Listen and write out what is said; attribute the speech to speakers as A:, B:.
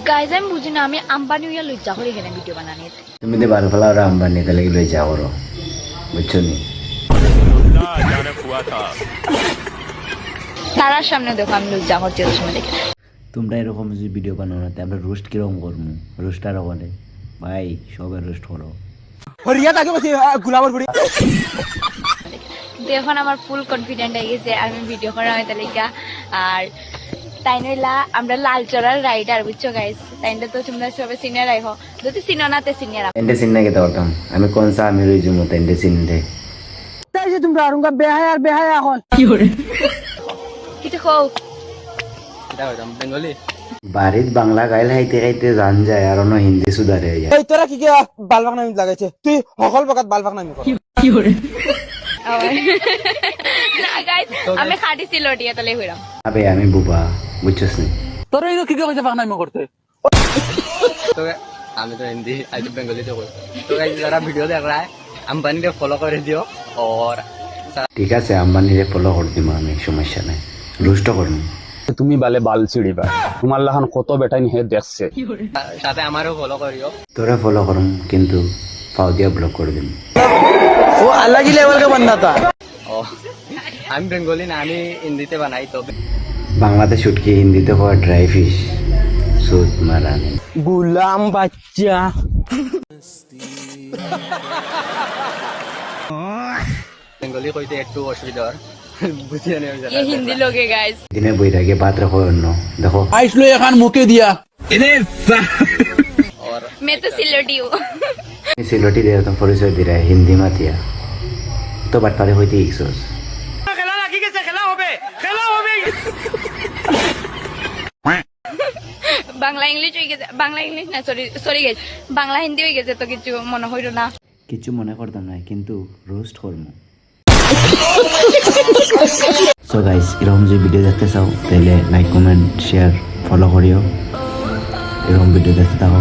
A: Guys আমি বুঝি না, আমি আম্বানি হইয়া লজ্জা করি এখানে ভিডিও বানানি।
B: তুমি তো বারো ফেলা ওরা আম্বানি তাহলে লই যাও ওরো, বুঝছো নি?
A: তারার সামনে দেখো আমি লজ্জা করছি ওদের সামনে দেখে।
B: তোমরা এরকম যদি ভিডিও বানাও না আমরা রোস্ট কিরকম করবো? রোস্টার বলে ভাই সবাই রোস্ট করো।
A: এখন আমার ফুল কনফিডেন্ট হয়ে গেছে আমি ভিডিও করা হয় তাহলে। আর তাই নইলা আমরা লালচরার রাইডার, বুঝছো গাইস? তাইনটা তো তোমরা সবাই সিনিয়র রাখো, যদি সিনিয়র না তে সিনিয়র।
B: এন্ডে সিননা কেতে হতাম আমি কোন সা আমি রইজু মত এন্ডে সিনতে
C: তাই যে তোমরা আরুঙ্গা বেহায়া আর বেহায়া এখন
A: কিছু কও।
B: বাড়িত বাংলা গাইল খাইতে খাইতে জান যায় আর অন্য হিন্দি সুধারে হয়ে যায়।
C: এই তোরা কি বালবাক নামি লাগাইছে? তুই সকল বাগাত বালবাক নামি কর।
A: না গাইস আমি খাটি সিলটিয়া তাহলে হইরাম।
B: আবে আমি বুবা, বুঝছস নি?
C: তোরা এই কি কইছে বাক নামি করতে?
D: तो আমি তো হিন্দি আই তো বেঙ্গলি তো কই তো গাইস যারা ভিডিও দেখ रहा है अंबानी को फॉलो कर दियो और
B: ঠিক আছে আম্বানিরে ফলো করে দিম আমি, সমস্যা নাই, রোস্ট করুন।
E: তুমি বালে বাল ছিড়িবা তোমার লাহান কত বেটাইন হে দেখছে
D: সাথে আমারও ফলো করিও।
B: তোরা ফলো করুন কিন্তু ফাও দিয়া ব্লক করে দিন।
C: ও अलग ही लेवल का बंदा था।
D: ও আমি বেঙ্গলি না, আমি হিন্দিতে বানাই তো।
B: বাংলাতে শুটকি, হিন্দিতে হওয়া ড্রাই ফিশ, সুদ মারানি।
C: गुलाम बच्चा
D: বেঙ্গলি কইতে একটু অসুবিধা হয়, বুঝিয়ে নেই
A: ये हिंदी लोग है गाइस।
B: দিনে বইরাগে পাত রাখো অন্য দেখো।
C: आइसलो एखान मुके दिया
D: और
A: मैं तो सिलोटी हूँ।
B: সিলটি দিয়ে তো পরিচয় দিরা হিন্দি মাতিয়া তো বাটপারে হইতে ইকসস।
A: বাংলা ইংলিশ হয়ে গেছে, বাংলা ইংলিশ না sorry sorry guys, Bangla Hindi হয়ে গেছে তো কিছু মনে হইল না।
B: কিছু মনে করতাম না কিন্তু রোস্ট করবো। সো গাইস এরকম যে ভিডিও দেখতে চাও তাহলে লাইক কমেন্ট শেয়ার ফলো করিও, এরকম ভিডিও দেখতে থাকো।